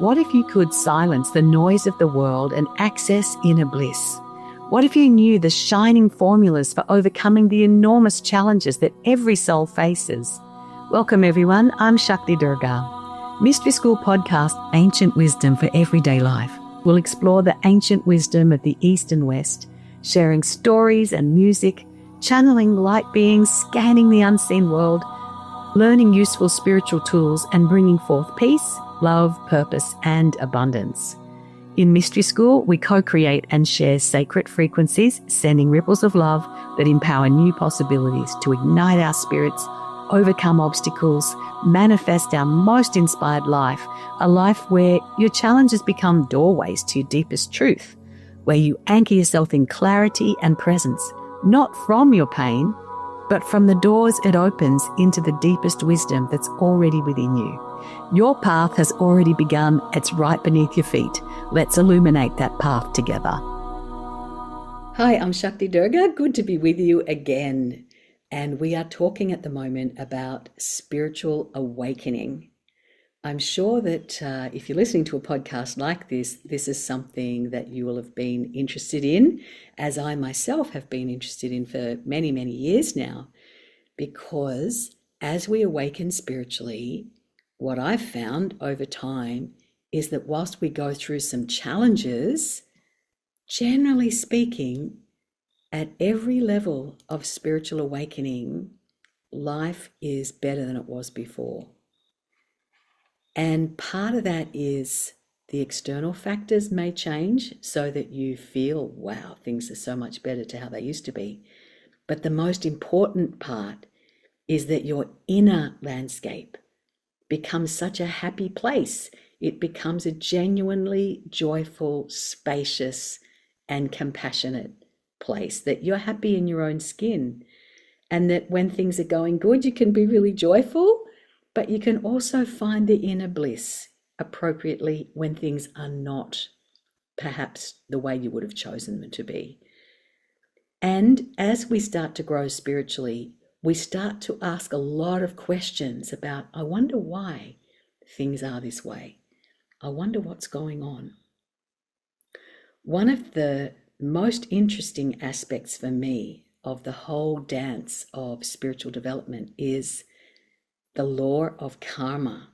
What if you could silence the noise of the world and access inner bliss? What if you knew the shining formulas for overcoming the enormous challenges that every soul faces? Welcome everyone, I'm Shakti Durga. Mystery School podcast, Ancient Wisdom for Everyday Life, will explore the ancient wisdom of the East and West, sharing stories and music, channeling light beings, scanning the unseen world, learning useful spiritual tools, and bringing forth peace, love, purpose, and abundance. In Mystery School, we co-create and share sacred frequencies, sending ripples of love that empower new possibilities to ignite our spirits, overcome obstacles, manifest our most inspired life, a life where your challenges become doorways to your deepest truth, where you anchor yourself in clarity and presence, not from your pain, but from the doors it opens into the deepest wisdom that's already within you. Your path has already begun. It's right beneath your feet. Let's illuminate that path together. Hi, I'm Shakti Durga. Good to be with you again. And we are talking at the moment about spiritual awakening. I'm sure that if you're listening to a podcast like this, this is something that you will have been interested in, as I myself have been interested in for many, many years now. Because as we awaken spiritually, what I've found over time is that whilst we go through some challenges, generally speaking, at every level of spiritual awakening, life is better than it was before. And part of that is the external factors may change so that you feel, wow, things are so much better to how they used to be. But the most important part is that your inner landscape becomes such a happy place. It becomes a genuinely joyful, spacious, and compassionate place, that you're happy in your own skin. And that when things are going good, you can be really joyful, but you can also find the inner bliss appropriately when things are not perhaps the way you would have chosen them to be. And as we start to grow spiritually, we start to ask a lot of questions about, I wonder why things are this way. I wonder what's going on. One of the most interesting aspects for me of the whole dance of spiritual development is the law of karma.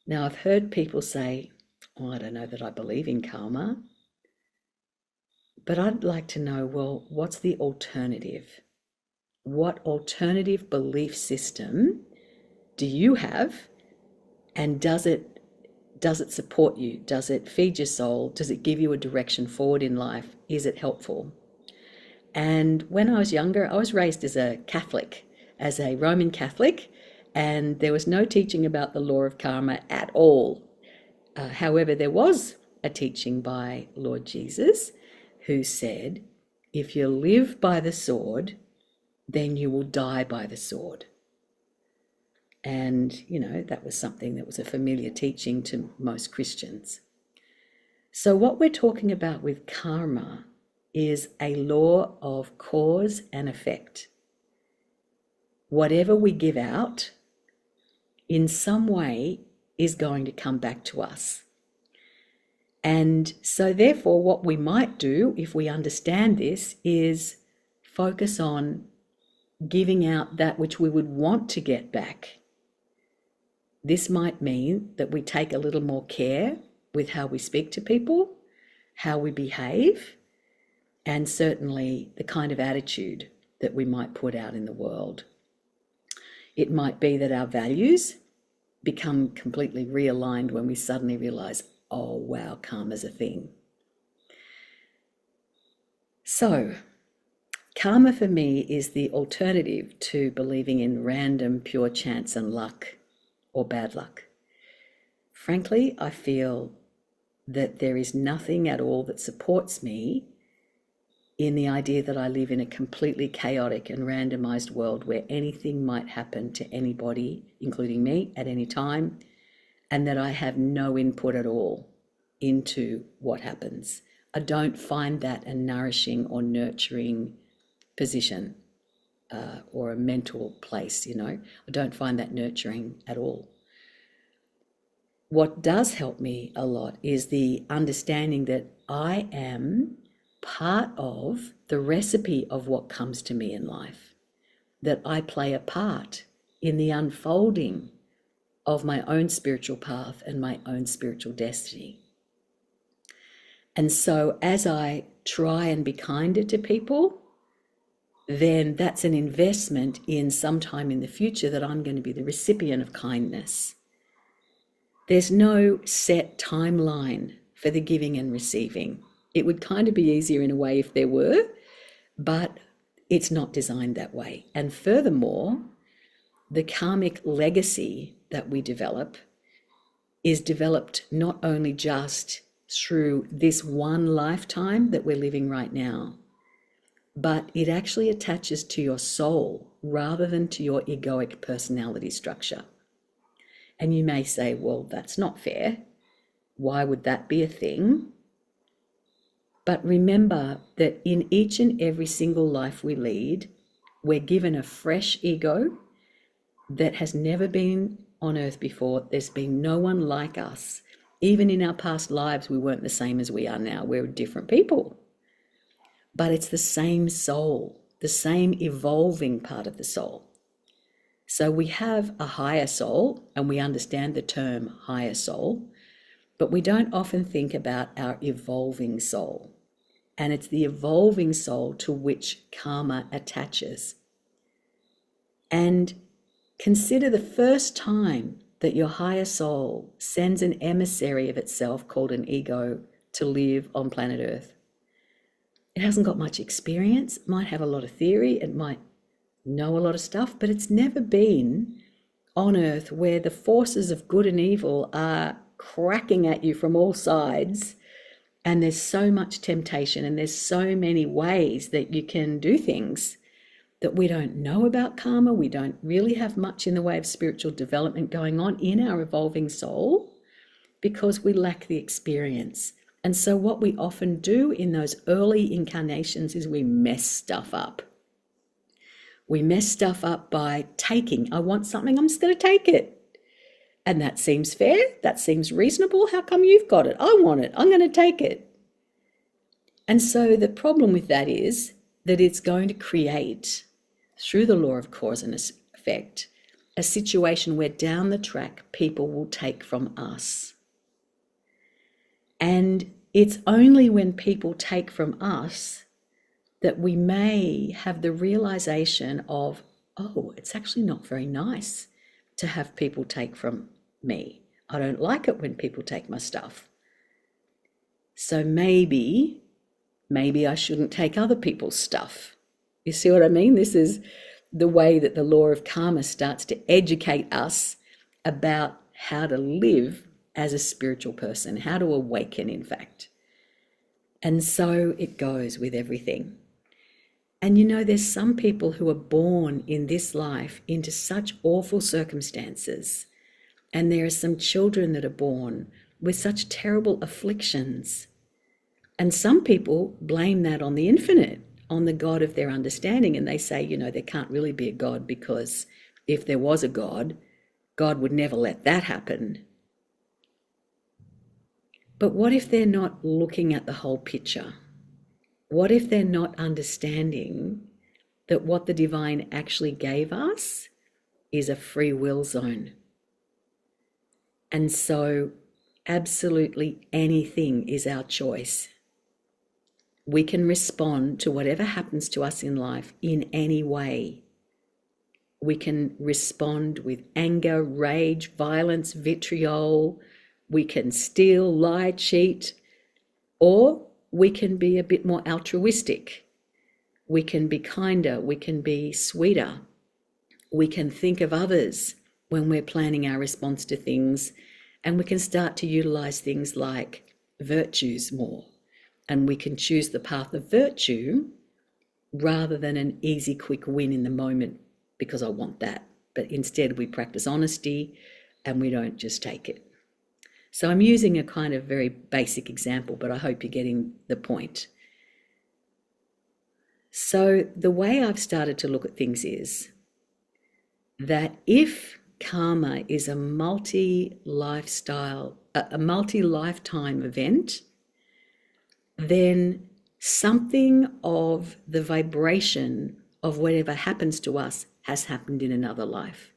Now, I've heard people say, oh, I don't know that I believe in karma, but I'd like to know, well, what's the alternative? What alternative belief system do you have, and does it support you? Does it feed your soul? Does it give you a direction forward in life? Is it helpful? And when I was younger, I was raised as a Catholic, as a Roman Catholic, and there was no teaching about the law of karma at all. However, there was a teaching by Lord Jesus who said, if you live by the sword, then you will die by the sword. And, that was something that was a familiar teaching to most Christians. So what we're talking about with karma is a law of cause and effect. Whatever we give out, in some way, is going to come back to us. And so therefore, what we might do, if we understand this, is focus on giving out that which we would want to get back. This might mean that we take a little more care with how we speak to people, how we behave, and certainly the kind of attitude that we might put out in the world. It might be that our values become completely realigned when we suddenly realize, oh wow, karma's a thing. So, karma for me is the alternative to believing in random pure chance and luck or bad luck. Frankly, I feel that there is nothing at all that supports me in the idea that I live in a completely chaotic and randomized world where anything might happen to anybody, including me, at any time, and that I have no input at all into what happens. I don't find that a nourishing or nurturing position or a mental place, I don't find that nurturing at all. what does help me a lot is the understanding that I am part of the recipe of what comes to me in life, that I play a part in the unfolding of my own spiritual path and my own spiritual destiny. And so as I try and be kinder to people, then that's an investment in sometime in the future that I'm going to be the recipient of kindness. There's no set timeline for the giving and receiving. It would kind of be easier in a way if there were, but it's not designed that way. And furthermore, the karmic legacy that we develop is developed not only just through this one lifetime that we're living right now, but it actually attaches to your soul rather than to your egoic personality structure. And you may say, well, that's not fair. Why would that be a thing? But remember that in each and every single life we lead, we're given a fresh ego that has never been on earth before. There's been no one like us. Even in our past lives, we weren't the same as we are now. We're different people. But it's the same soul, the same evolving part of the soul. So we have a higher soul, and we understand the term higher soul, but we don't often think about our evolving soul. And it's the evolving soul to which karma attaches. And consider the first time that your higher soul sends an emissary of itself called an ego to live on planet Earth. It hasn't got much experience, it might have a lot of theory, it might know a lot of stuff, but it's never been on Earth where the forces of good and evil are cracking at you from all sides, and there's so much temptation and there's so many ways that you can do things that we don't know about karma. We don't really have much in the way of spiritual development going on in our evolving soul because we lack the experience. And so what we often do in those early incarnations is we mess stuff up. We mess stuff up by taking. I want something, I'm just going to take it. And that seems fair. That seems reasonable. How come you've got it? I want it. I'm going to take it. And so the problem with that is that it's going to create, through the law of cause and effect, a situation where down the track people will take from us. And it's only when people take from us that we may have the realization of, oh, it's actually not very nice to have people take from me. I don't like it when people take my stuff. So maybe I shouldn't take other people's stuff. You see what I mean? This is the way that the law of karma starts to educate us about how to live as a spiritual person, how to awaken, in fact. And so it goes with everything. And you know, there's some people who are born in this life into such awful circumstances. And there are some children that are born with such terrible afflictions. And some people blame that on the infinite, on the God of their understanding. And they say, you know, there can't really be a God because if there was a God, God would never let that happen. But what if they're not looking at the whole picture? What if they're not understanding that what the divine actually gave us is a free will zone? And so absolutely anything is our choice. We can respond to whatever happens to us in life in any way. We can respond with anger, rage, violence, vitriol. We can steal, lie, cheat, or we can be a bit more altruistic. We can be kinder. We can be sweeter. We can think of others when we're planning our response to things, and we can start to utilize things like virtues more. And we can choose the path of virtue rather than an easy, quick win in the moment because I want that. But instead we practice honesty and we don't just take it. So I'm using a kind of very basic example, but I hope you're getting the point. So the way I've started to look at things is that if karma is a multi-lifetime event, then something of the vibration of whatever happens to us has happened in another life.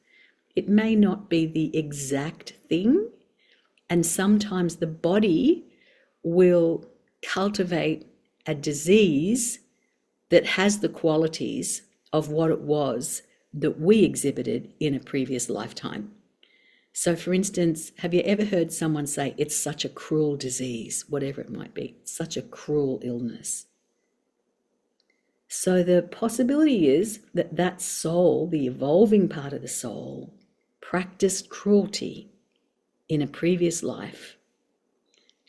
It may not be the exact thing, and sometimes the body will cultivate a disease that has the qualities of what it was that we exhibited in a previous lifetime. So for instance, have you ever heard someone say, it's such a cruel disease, whatever it might be, such a cruel illness? So the possibility is that that soul, the evolving part of the soul, practiced cruelty in a previous life.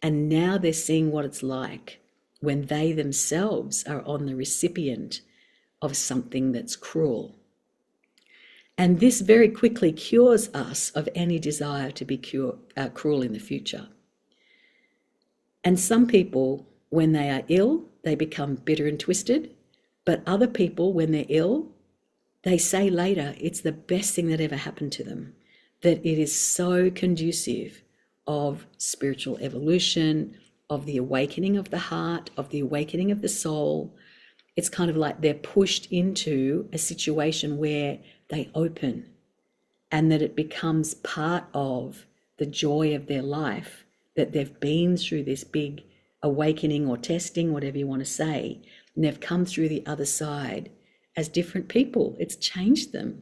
And now they're seeing what it's like when they themselves are on the recipient of something that's cruel. And this very quickly cures us of any desire to be cruel in the future. And some people, when they are ill, they become bitter and twisted. But other people, when they're ill, they say later it's the best thing that ever happened to them, that it is so conducive of spiritual evolution, of the awakening of the heart, of the awakening of the soul. It's kind of like they're pushed into a situation where they open, and that it becomes part of the joy of their life, that they've been through this big awakening or testing, whatever you want to say, and they've come through the other side as different people. It's changed them.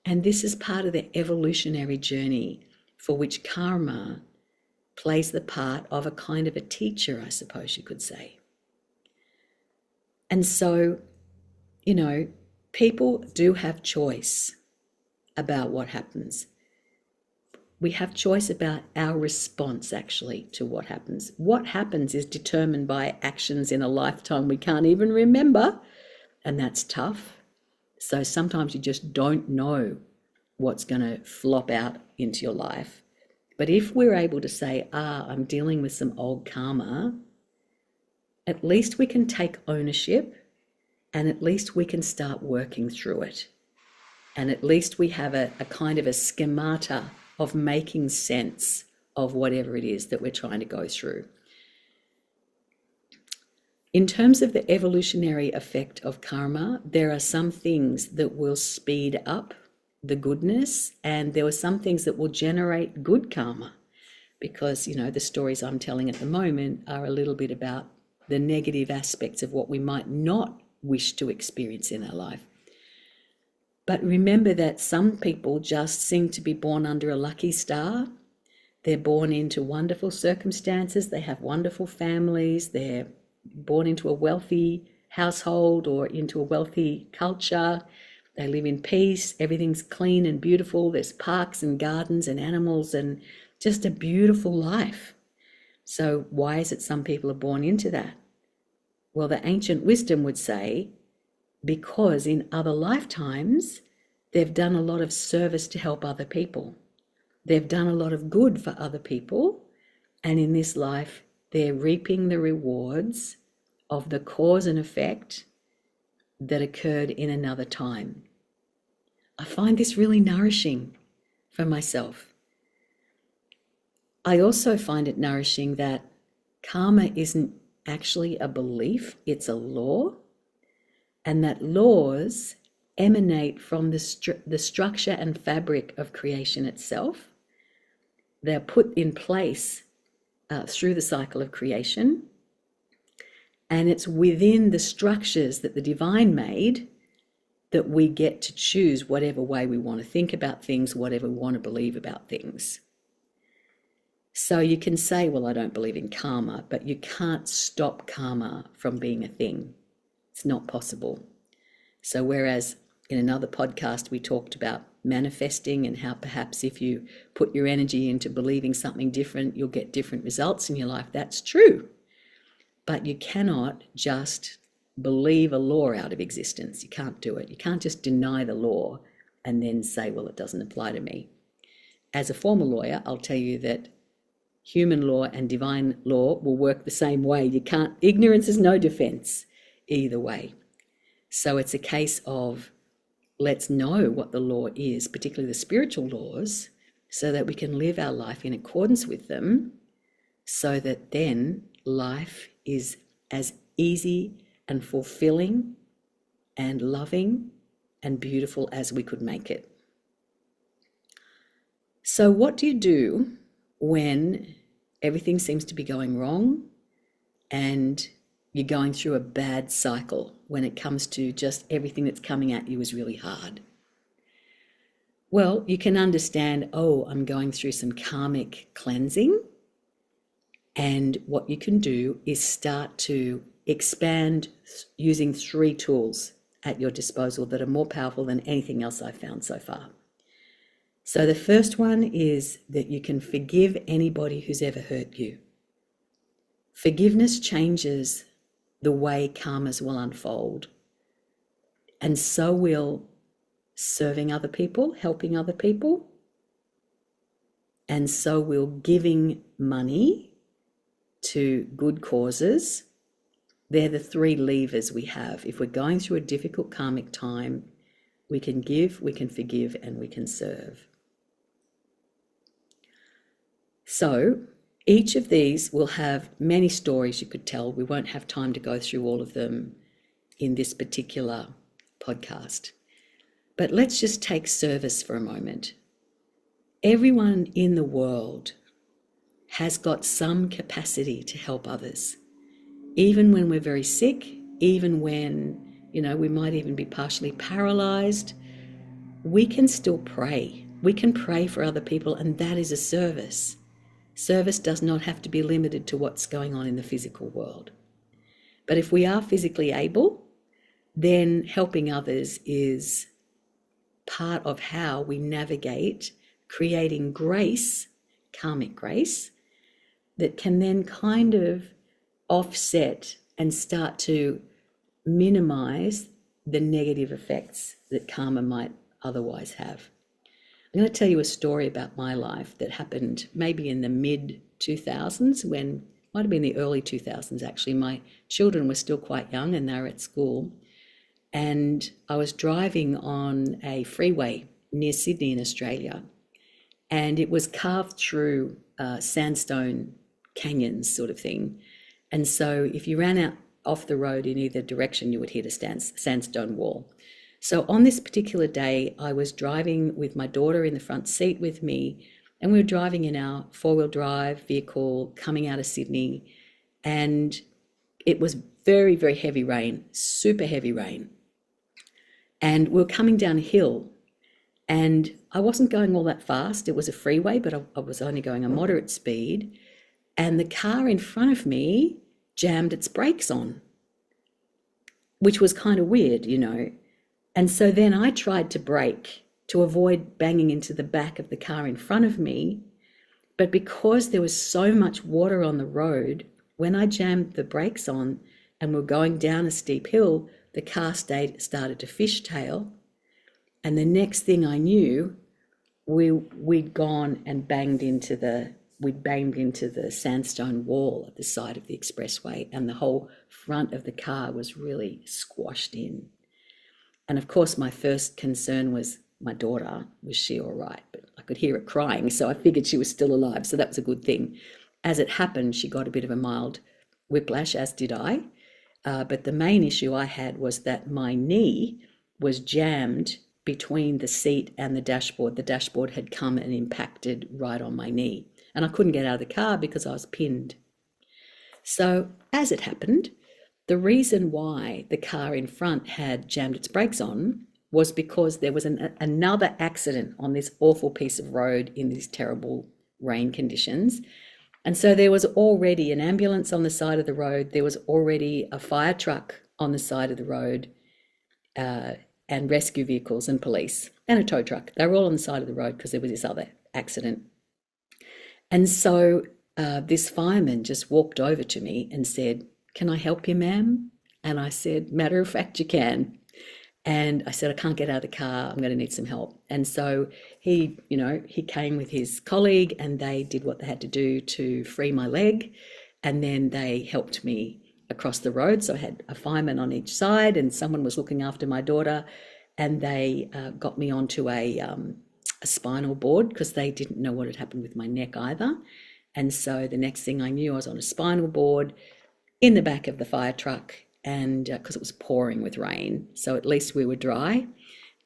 And this is part of their evolutionary journey, for which karma plays the part of a kind of a teacher, I suppose you could say. And so, people do have choice about what happens. We have choice about our response, actually, to what happens. What happens is determined by actions in a lifetime we can't even remember, and that's tough. So sometimes you just don't know what's going to flop out into your life. But if we're able to say, I'm dealing with some old karma, at least we can take ownership, and at least we can start working through it. And at least we have a kind of a schemata of making sense of whatever it is that we're trying to go through. In terms of the evolutionary effect of karma, there are some things that will speed up the goodness, and there are some things that will generate good karma, because, the stories I'm telling at the moment are a little bit about the negative aspects of what we might not wish to experience in our life. But remember that some people just seem to be born under a lucky star. They're born into wonderful circumstances. They have wonderful families. They're born into a wealthy household or into a wealthy culture. They live in peace. Everything's clean and beautiful. There's parks and gardens and animals and just a beautiful life. So why is it some people are born into that? Well, the ancient wisdom would say, because in other lifetimes, they've done a lot of service to help other people. They've done a lot of good for other people. And in this life, they're reaping the rewards of the cause and effect that occurred in another time. I find this really nourishing for myself. I also find it nourishing that karma isn't actually a belief, it's a law, and that laws emanate from the structure and fabric of creation itself. They're put in place through the cycle of creation, and it's within the structures that the divine made that we get to choose whatever way we want to think about things, whatever we want to believe about things. So you can say, well, I don't believe in karma, but you can't stop karma from being a thing. It's not possible. So whereas in another podcast we talked about manifesting and how perhaps if you put your energy into believing something different, you'll get different results in your life. That's true. But you cannot just believe a law out of existence. You can't do it. You can't just deny the law and then say, well, it doesn't apply to me. As a former lawyer, I'll tell you that human law and divine law will work the same way. Ignorance is no defense either way. So it's a case of let's know what the law is, particularly the spiritual laws, so that we can live our life in accordance with them, so that then life is as easy and fulfilling and loving and beautiful as we could make it. So what do you do when everything seems to be going wrong and you're going through a bad cycle when it comes to just everything that's coming at you is really hard? Well, you can understand, oh, I'm going through some karmic cleansing. And what you can do is start to expand using 3 tools at your disposal that are more powerful than anything else I've found so far. So the first one is that you can forgive anybody who's ever hurt you. Forgiveness changes the way karmas will unfold. And so will serving other people, helping other people. And so will giving money to good causes. They're the 3 levers we have. If we're going through a difficult karmic time, we can give, we can forgive, and we can serve. So each of these will have many stories you could tell. We won't have time to go through all of them in this particular podcast. But let's just take service for a moment. Everyone in the world has got some capacity to help others. Even when we're very sick, even when, we might even be partially paralyzed, we can still pray. We can pray for other people, and that is a service. Service does not have to be limited to what's going on in the physical world. But if we are physically able, then helping others is part of how we navigate creating grace, karmic grace, that can then kind of offset and start to minimize the negative effects that karma might otherwise have. I'm going to tell you a story about my life that happened maybe in the mid-2000s, when, might have been the early 2000s actually. My children were still quite young and they were at school. And I was driving on a freeway near Sydney in Australia, and it was carved through sandstone canyons sort of thing. And so if you ran out off the road in either direction, you would hit a sandstone wall. So on this particular day, I was driving with my daughter in the front seat with me, and we were driving in our 4-wheel drive vehicle coming out of Sydney, and it was very, very heavy rain, super heavy rain. And we were coming down a hill, and I wasn't going all that fast. It was a freeway, but I was only going a moderate speed. And the car in front of me jammed its brakes on, which was kind of weird, And so then I tried to brake to avoid banging into the back of the car in front of me. But because there was so much water on the road, when I jammed the brakes on and we're going down a steep hill, the car started to fishtail. And the next thing I knew, we'd gone and banged into the sandstone wall at the side of the expressway, and the whole front of the car was really squashed in. And of course, my first concern was my daughter. Was she all right? But I could hear her crying, so I figured she was still alive, so that was a good thing. As it happened, she got a bit of a mild whiplash, as did I. But the main issue I had was that my knee was jammed between the seat and the dashboard. The dashboard had come and impacted right on my knee. And I couldn't get out of the car because I was pinned. So as it happened, the reason why the car in front had jammed its brakes on was because there was another accident on this awful piece of road in these terrible rain conditions. And so there was already an ambulance on the side of the road. There was already a fire truck on the side of the road, and rescue vehicles and police and a tow truck. They were all on the side of the road because there was this other accident. And so this fireman just walked over to me and said, "Can I help you, ma'am?" And I said, "Matter of fact, you can." And I said, "I can't get out of the car. I'm going to need some help." And so he came with his colleague, and they did what they had to do to free my leg. And then they helped me across the road. So I had a fireman on each side, and someone was looking after my daughter. and they got me onto a spinal board because they didn't know what had happened with my neck either. And so the next thing I knew, I was on a spinal board in the back of the fire truck, and because it was pouring with rain, so at least we were dry.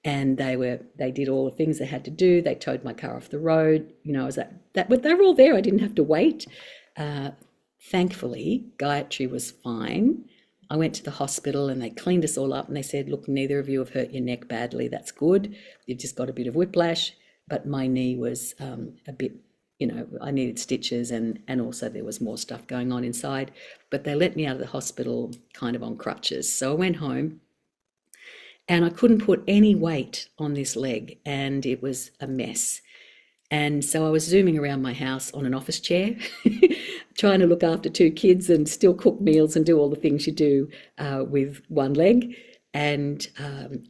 And they did all the things they had to do. They towed my car off the road. I was but they were all there. I didn't have to wait. Thankfully, Gayatri was fine. I went to the hospital and they cleaned us all up and they said, look, neither of you have hurt your neck badly. That's good. You've just got a bit of whiplash. But my knee was a bit, I needed stitches and also there was more stuff going on inside. But they let me out of the hospital kind of on crutches. So I went home and I couldn't put any weight on this leg and it was a mess. And so I was zooming around my house on an office chair, trying to look after two kids and still cook meals and do all the things you do with one leg, and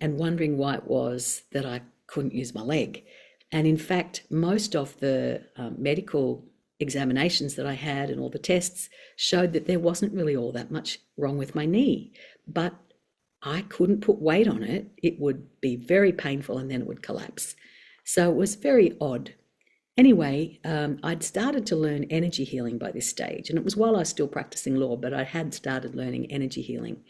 wondering why it was that I couldn't use my leg. And in fact, most of the medical examinations that I had and all the tests showed that there wasn't really all that much wrong with my knee, but I couldn't put weight on it. It would be very painful and then it would collapse. So it was very odd. Anyway, I'd started to learn energy healing by this stage, and it was while I was still practicing law, but I had started learning energy healing.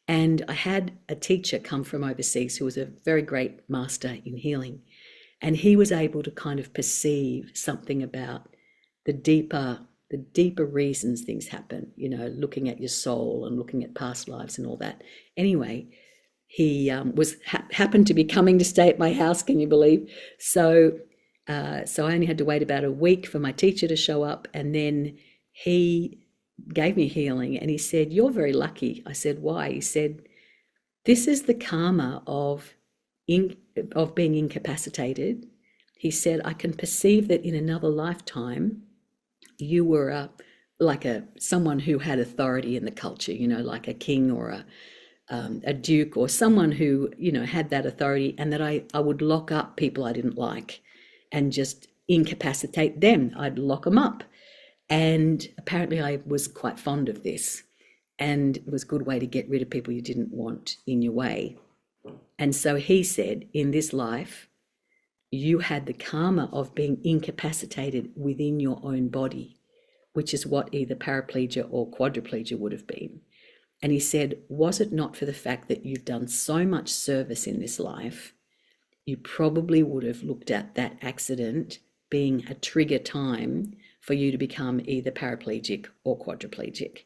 And I had a teacher come from overseas who was a very great master in healing, and he was able to kind of perceive something about the deeper reasons things happen, looking at your soul and looking at past lives and all that. Anyway, he happened to be coming to stay at my house, can you believe? So I only had to wait about a week for my teacher to show up, and then he gave me healing and he said, you're very lucky. I said, why? He said, this is the karma of being incapacitated. He said, I can perceive that in another lifetime you were someone who had authority in the culture, like a king or a duke or someone who, had that authority, and that I would lock up people I didn't like and just incapacitate them. I'd lock them up. And apparently I was quite fond of this. And it was a good way to get rid of people you didn't want in your way. And so he said, in this life, you had the karma of being incapacitated within your own body, which is what either paraplegia or quadriplegia would have been. And he said, was it not for the fact that you've done so much service in this life, you probably would have looked at that accident being a trigger time for you to become either paraplegic or quadriplegic.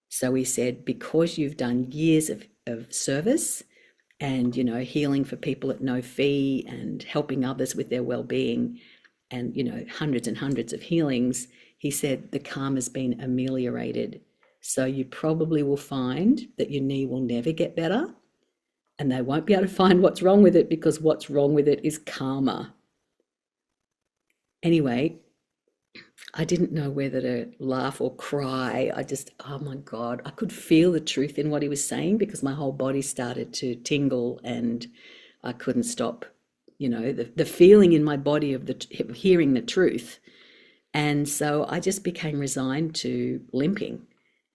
So he said, because you've done years of service and, healing for people at no fee and helping others with their well-being and, hundreds and hundreds of healings, he said the karma's been ameliorated. So you probably will find that your knee will never get better. And they won't be able to find what's wrong with it because what's wrong with it is karma. Anyway, I didn't know whether to laugh or cry. Oh my God, I could feel the truth in what he was saying because my whole body started to tingle and I couldn't stop, the feeling in my body of hearing the truth. And so I just became resigned to limping.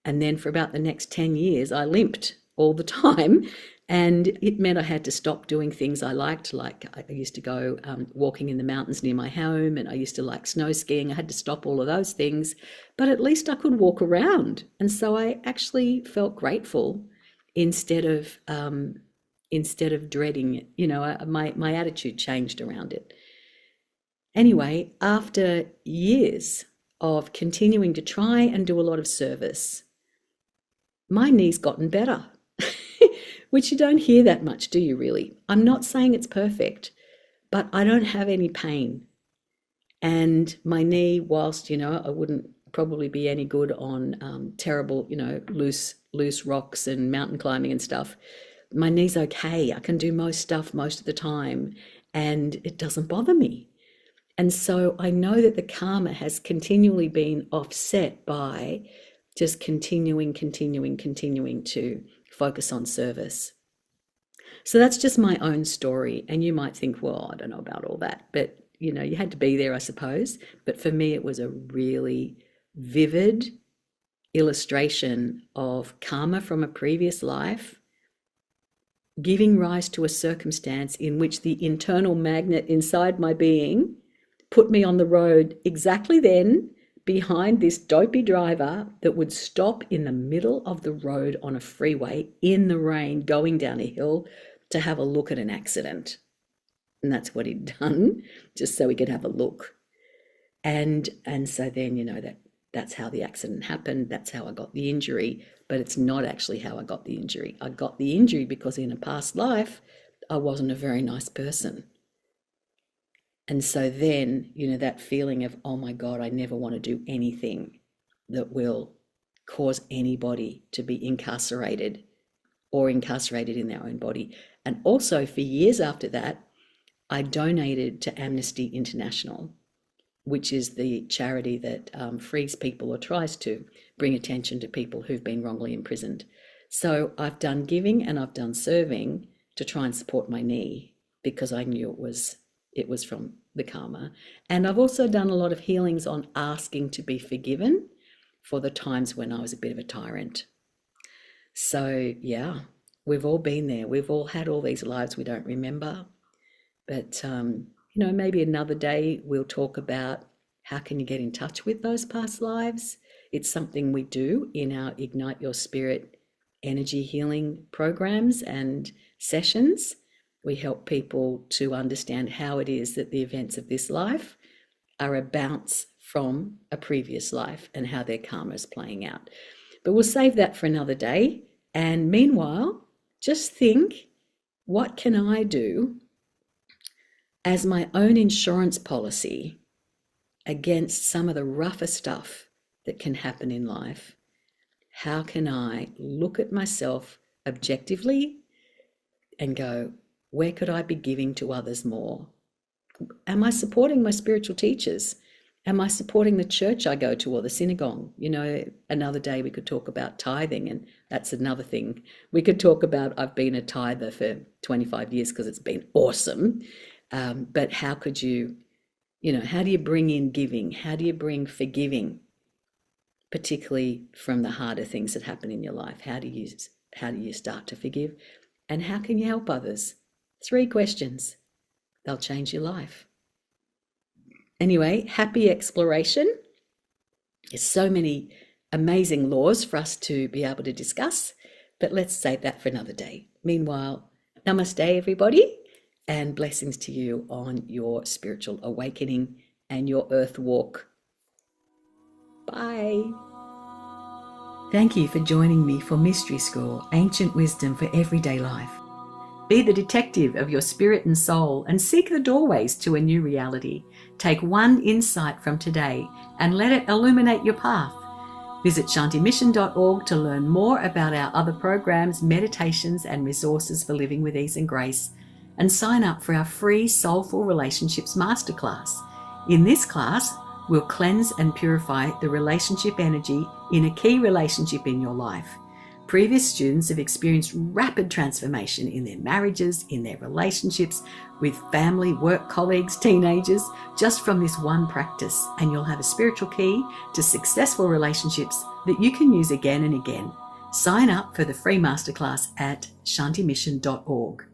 And then for about the next 10 years, I limped all the time. And it meant I had to stop doing things I liked. Like I used to go walking in the mountains near my home, and I used to like snow skiing. I had to stop all of those things, but at least I could walk around. And so I actually felt grateful instead of dreading it. My attitude changed around it. Anyway, after years of continuing to try and do a lot of service, my knee's gotten better. Which you don't hear that much, do you really? I'm not saying it's perfect, but I don't have any pain. And my knee, whilst, I wouldn't probably be any good on terrible, loose rocks and mountain climbing and stuff, my knee's okay. I can do most stuff most of the time and it doesn't bother me. And so I know that the karma has continually been offset by just continuing to focus on service. So that's just my own story. And you might think, well, I don't know about all that, but you had to be there, I suppose. But for me, it was a really vivid illustration of karma from a previous life giving rise to a circumstance in which the internal magnet inside my being put me on the road exactly then behind this dopey driver that would stop in the middle of the road on a freeway in the rain going down a hill to have a look at an accident. And that's what he'd done, just so he could have a look. And so then, that's how the accident happened. That's how I got the injury. But it's not actually how I got the injury. I got the injury because in a past life, I wasn't a very nice person. And so then, that feeling of, oh my God, I never want to do anything that will cause anybody to be incarcerated or incarcerated in their own body. And also for years after that, I donated to Amnesty International, which is the charity that frees people or tries to bring attention to people who've been wrongly imprisoned. So I've done giving and I've done serving to try and support my knee because I knew it was from the karma. And I've also done a lot of healings on asking to be forgiven for the times when I was a bit of a tyrant. So yeah, we've all been there. We've all had all these lives we don't remember. But, maybe another day we'll talk about how can you get in touch with those past lives. It's something we do in our Ignite Your Spirit energy healing programs and sessions. We help people to understand how it is that the events of this life are a bounce from a previous life and how their karma is playing out. But we'll save that for another day. And meanwhile, just think, what can I do as my own insurance policy against some of the rougher stuff that can happen in life? How can I look at myself objectively and go, where could I be giving to others more? Am I supporting my spiritual teachers? Am I supporting the church I go to or the synagogue? Another day we could talk about tithing, and that's another thing. We could talk about, I've been a tither for 25 years because it's been awesome. But how could you, how do you bring in giving? How do you bring forgiving, particularly from the harder things that happen in your life? How do you start to forgive? And how can you help others? 3 questions. They'll change your life. Anyway, happy exploration. There's so many amazing laws for us to be able to discuss, but let's save that for another day. Meanwhile, namaste, everybody. And blessings to you on your spiritual awakening and your earth walk. Bye. Thank you for joining me for Mystery School, Ancient Wisdom for Everyday Life. Be the detective of your spirit and soul and seek the doorways to a new reality. Take one insight from today and let it illuminate your path. Visit shantimission.org to learn more about our other programs, meditations, and resources for living with ease and grace. And sign up for our free Soulful Relationships Masterclass. In this class, we'll cleanse and purify the relationship energy in a key relationship in your life. Previous students have experienced rapid transformation in their marriages, in their relationships, with family, work colleagues, teenagers, just from this one practice. And you'll have a spiritual key to successful relationships that you can use again and again. Sign up for the free masterclass at shantimission.org.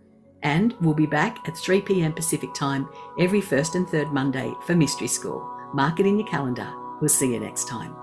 And we'll be back at 3 p.m. Pacific time every first and third Monday for Mystery School. Mark it in your calendar. We'll see you next time.